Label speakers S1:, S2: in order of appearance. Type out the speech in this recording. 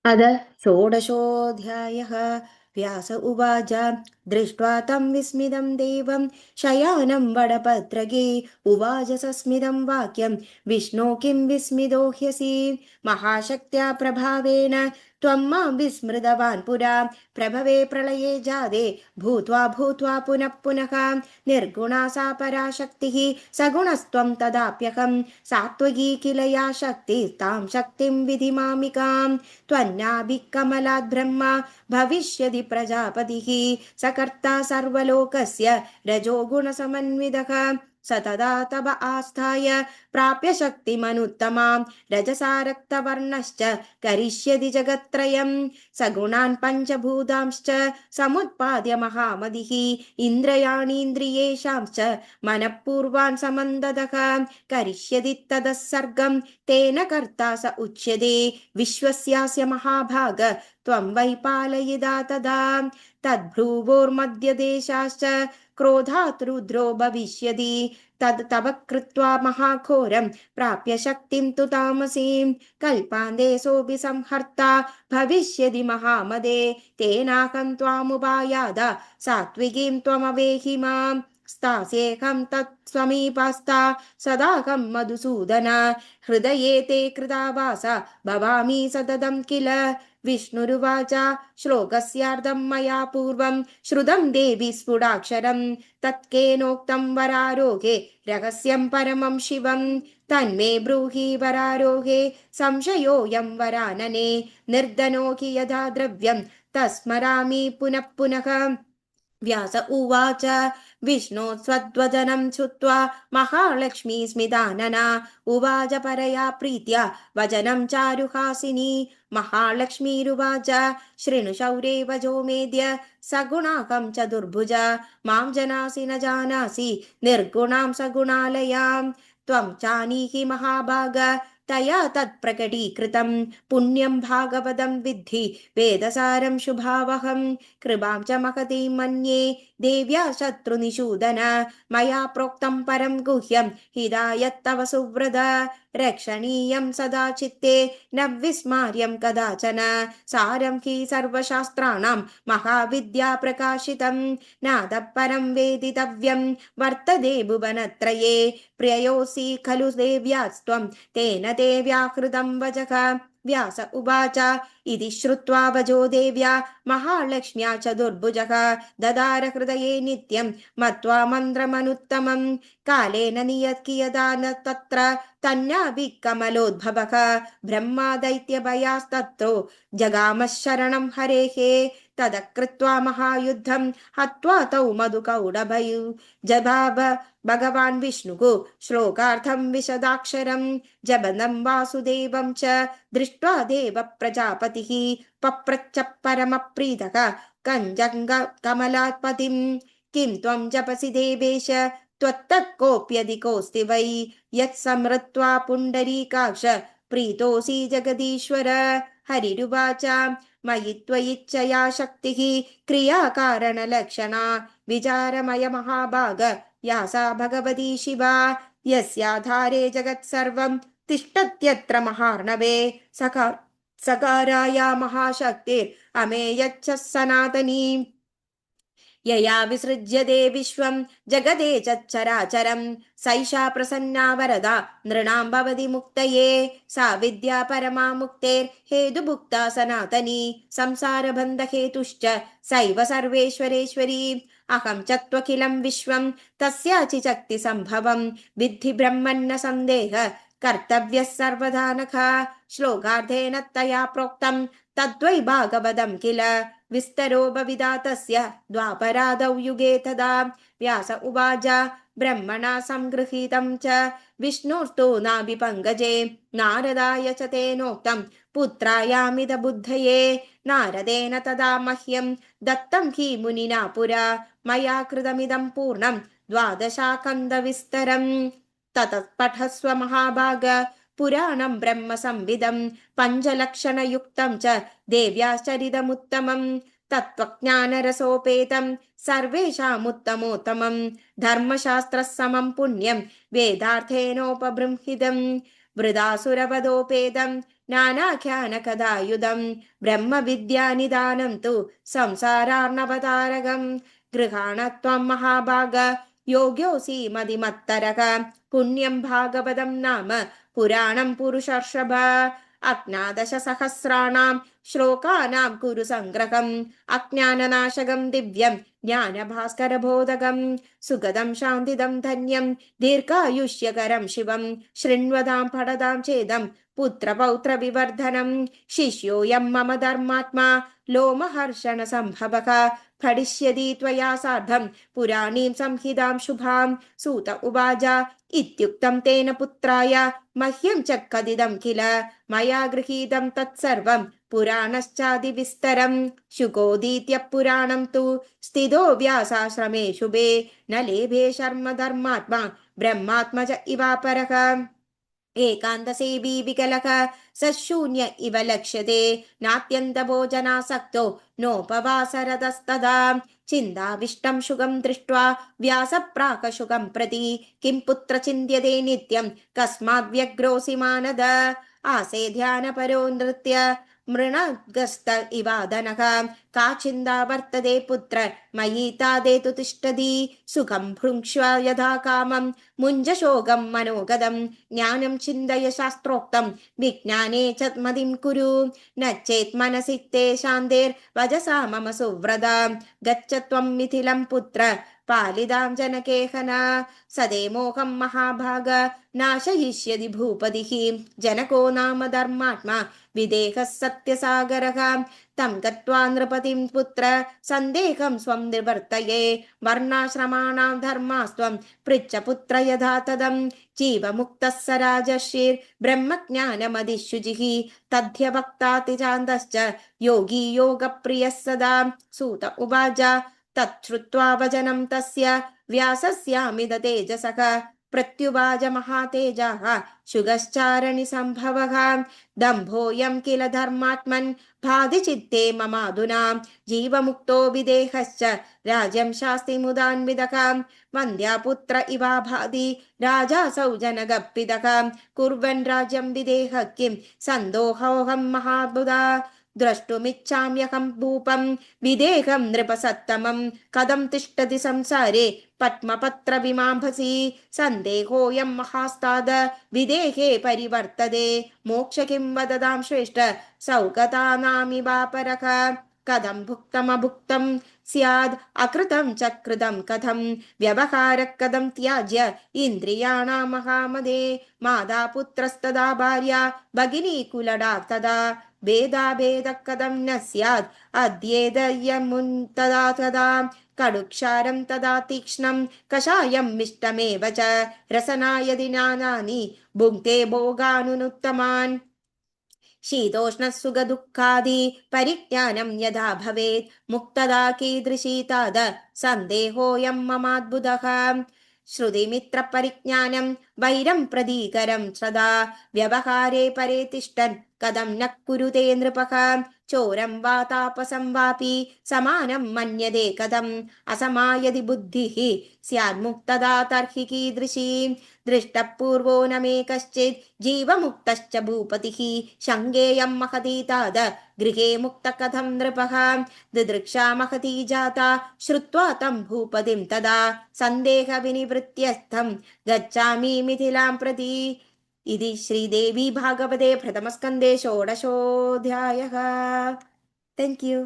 S1: अद षोडशोऽध्यायः। व्यास उवाच दृष्ट्वा तं विस्मितं देवं शयानं वडपत्रगे उवाच सस्मितं वाक्यं विष्णो किं विस्मितो ह्यसि महाशक्त्या प्रभावेन त्वं मां विस्मृतवान् पुरा प्रभवे प्रलये जादे भूत्वा भूत्वा पुनः पुनः निर्गुणा सा पराशक्तिः सगुणस्त्वं तदाप्यहं सात्वगी किल या शक्तिस्तां शक्तिं विधिमामिकाम् त्वन्नाभिकमलाद् ब्रह्मा भविष्यति प्रजापतिः सकर्ता सर्वलोकस्य रजोगुणसमन्वितः स तदा तव आस्थाय प्राप्य शक्तिमनुत्तमां रजसा रक्तवर्णश्च करिष्यति जगत्त्रयं सगुणान् पञ्चभूतांश्च समुत्पाद्य महामतिः इन्द्रियाणीन्द्रियेषांश्च मनःपूर्वान् समन्ददः करिष्यति ततः सर्गं तेन कर्ता स उच्यते विश्वस्यास्य महाभाग त्वं वै पालयिता तदा तद्भ्रुवोर्मध्यदेशाश्च क्रोधात् रुद्रो भविष्यति तद् तव कृत्वा महाघोरं प्राप्य शक्तिं तु तामसीं कल्पान्ते सोऽपि संहर्ता भविष्यति महामदे तेनाहं त्वामुपायाद सात्विकीं त्वमवेहि मां स्थास्येऽहं तत्समीपस्था सदाहं मधुसूदन हृदये ते कृतावास भवामि सततं किल विष्णुरुवाच श्लोकस्यार्धं मया पूर्वं श्रुतं देवि स्फुटाक्षरं तत्केनोक्तं वरारोहे रहस्यं परमं शिवं तन्मे ब्रूहि वरारोहे संशयोऽयं वरानने निर्धनो हि यथा द्रव्यं तस्मरामि पुनः पुनः व्यास उवाच विष्णो स्वद्वदनं श्रुत्वा महालक्ष्मी स्मितानना उवाच परया प्रीत्या वचनं चारुहासिनी महालक्ष्मीरुवाच शृणु शौरे वजो मेद्य सगुणाकं चतुर्भुज मां जनासि न जानासि निर्गुणां सगुणालयां त्वं चानीहि महाभाग तया तत्प्रकटीकृतं पुण्यं भागवतं विद्धि वेदसारं शुभावहं कृपां च महतीं मन्ये देव्या शत्रुनिषूदन मया प्रोक्तं परं गुह्यं हिदायत्तव सुव्रत रक्षणीयं सदा चित्ते न विस्मार्यं कदाचन सारं हि सर्वशास्त्राणां महाविद्या प्रकाशितं नादः परं वेदितव्यं वर्तते भुवनत्रये प्रियोऽसि खलु देव्यास्त्वं तेन ते व्याहृतं वचः व्यास उवाच इति श्रुत्वा वजो देव्या महालक्ष्म्या चतुर्भुजः ददार हृदये नित्यं मत्वा मन्त्रमनुत्तमं कालेन नियत्कियदा न तत्र तन्नाभिकमलोद्भवः ब्रह्मा दैत्यभयास्तत्रो जगामः शरणं हरेः ततः कृत्वा महायुद्धं हत्वा तौ मधुकौडभयु जबाब भगवान् विष्णुः श्लोकार्थं विशदाक्षरं जबनं वासुदेवं च दृष्ट्वा देव प्रजापतिः पप्रच्छ परमप्रीतः कञ्जङ्ग कमलात्पतिं किं त्वं जपसि देवेश त्वत्तः कोऽप्यधिकोऽस्ति वै यत्समृत्वा पुण्डरीकाक्ष प्रीतोऽसि जगदीश्वर हरिरुवाच मयि त्वयिच्छया शक्तिः क्रियाकारणलक्षणा विचारमय महाभाग या सा भगवती शिवा यस्याधारे जगत्सर्वं तिष्ठत्यत्र महार्णवे सकाराया महाशक्तिरमेयच्च सनातनी यया विसृज्यते विश्वं जगते चराचरं सैषा प्रसन्ना वरदा नृणां भवति मुक्तये सा विद्या परमा मुक्तेर्हेतुभुक्ता सनातनी संसारबन्धहेतुश्च सैव सर्वेश्वरेश्वरी अहं च त्वखिलं विश्वं तस्याचि शक्तिसम्भवं विद्धि ब्रह्मन्न सन्देह कर्तव्यः सर्वदा नखा श्लोकार्धेन तया प्रोक्तं तद्वै भागवतं किल विस्तरो भविता तस्य द्वापरादौ युगे तदा व्यास उवाच ब्रह्मणा संगृहीतं च विष्णोस्तु नाभिपङ्कजे नारदाय च तेनोक्तं पुत्रायामिद बुद्धये नारदेन तदा मह्यं दत्तं हि मुनिना पुरा मया कृतमिदं पूर्णं द्वादशाखण्डविस्तरम् ततः पठस्व महाभाग पुराणं ब्रह्म संविदं पञ्चलक्षणयुक्तं च देव्याश्चरितमुत्तमं तत्त्वज्ञानरसोपेतं सर्वेषामुत्तमोत्तमं धर्मशास्त्रसमं पुण्यं वेदार्थेनोपबृंहितं वृदासुरवधोपेदं नानाख्यानकदायुधं ब्रह्मविद्यानिदानं तु संसारार्णवतारकं गृहाण त्वं महाभाग योग्योऽसि मदिमत्तरः पुण्यं भागवतं नाम पुराणं पुरुषर्षभ अज्ञादशसहस्राणां श्लोकानां कुरु सङ्ग्रहम् अज्ञाननाशकं दिव्यं ज्ञानभास्करबोधकं सुगदं शान्तिदं धन्यं दीर्घायुष्यकरं शिवं शृण्वतां पठतां चेदं पुत्रपौत्रविवर्धनं शिष्योऽयं मम धर्मात्मा लोमहर्षणसम्भवः फडिष्यति त्वया सार्धं पुराणीं संहितां शुभां सूत उवाच इत्युक्तं तेन पुत्राय मह्यं च कथितं किल मया गृहीतं तत्सर्वं पुराणश्चादिविस्तरं शुकोदीत्य पुराणं तु स्थितो व्यासाश्रमे शुभे न लेभे शर्म धर्मात्मा ब्रह्मात्मज इवापरः एकान्तसेवी विकलः सशून्य इव लक्ष्यते नात्यन्तभोजनासक्तो नोपवासरतस्तदा चिन्ताविष्टं शुकं दृष्ट्वा व्यासप्राकशुकं प्रति किं पुत्र चिन्त्यते नित्यं कस्माद्व्यग्रोऽसि मानद आसे ध्यानपरो नृत्य मृणगस्त इवादनः का चिन्ता वर्तते पुत्र मयि तादेतु तिष्ठति सुखं भृङ्क्ष्व यथा कामं मुञ्जशोकं मनोगदं ज्ञानं चिन्तय शास्त्रोक्तं विज्ञाने च मदिं कुरु न चेत् मनसि ते शान्तेर्वजसा मम सुव्रता गच्छ त्वं मिथिलं पुत्र पालिदां जनकेहन सदेमोहं महाभाग नाशयिष्यति भूपतिः जनको नाम धर्मात्मा विदेहः सत्यसागरः तं गत्वा नृपतिं पुत्र सन्देहं स्वं निवर्तये वर्णाश्रमाणां धर्मास्त्वं पृच्छ पुत्र यथा तदं जीवमुक्तः स राजर्षिर्ब्रह्मज्ञानमधिशुचिः तद्ध्यवक्ताति चान्दश्च योगी योगप्रियः सदा सूत उवाच तच्छ्रुत्वा वचनं तस्य व्यासस्यामिद तेजसः प्रत्युवाच महातेजः शुगश्चारणि सम्भवः दम्भोऽयं किल धर्मात्मन् भाति चित्ते ममाधुना जीवमुक्तो विदेहश्च राज्यं शास्ति मुदान्विदः वन्द्यापुत्र इवा भाति राजासौ जनगप्पिदः कुर्वन् राज्यं विदेह किं सन्दोहोऽहं महाबुधा द्रष्टुमिच्छाम्यहं भूपं विदेहं नृपसत्तमं कथं तिष्ठति संसारे पद्मपत्रविमांभसि सन्देहोऽयं महास्ताद विदेहे परिवर्तते मोक्ष किं वदतां श्रेष्ठ सौगतानामिवापरः कथं भुक्तमभुक्तं स्याद् अकृतं च कृतं कथं व्यवहारः कथं त्याज्य इन्द्रियाणां महामदे माता पुत्रस्तदा भार्या भगिनी कुलडा तदा भेदाभेदः कथं न स्यात् अद्येदयमुन्तदा तदा कटुक्षारं तदा तीक्ष्णं कषायं मिष्टमेव च रसनाय दिनानानि भुङ्क्ते भोगानुत्तमान् शीतोष्णसुखदुःखादि परिज्ञानं यदा भवेत् मुक्तदा कीदृशी ताद सन्देहोऽयं ममाद्भुतः श्रुतिमित्रपरिज्ञानं वैरं प्रदीकरं सदा व्यवहारे परे तिष्ठन् कथं न कुरुते नृपः चोरं वा तापसं वापि समानं मन्यते कथम् असमायदि बुद्धिः स्यान्मुक्तदा तर्हि कीदृशी दृष्टपूर्वो न मे कश्चित् जीवमुक्तश्च भूपतिः शङ्गेयं महती ताद गृहे मुक्त कथं नृपः दिदृक्षा महती जाता श्रुत्वा तं भूपतिं तदा सन्देहविनिवृत्त्यस्थं गच्छामि मिथिलां प्रति इति श्रीदेवी भागवते प्रथमस्कन्धे षोडशोऽध्यायः। Thank you.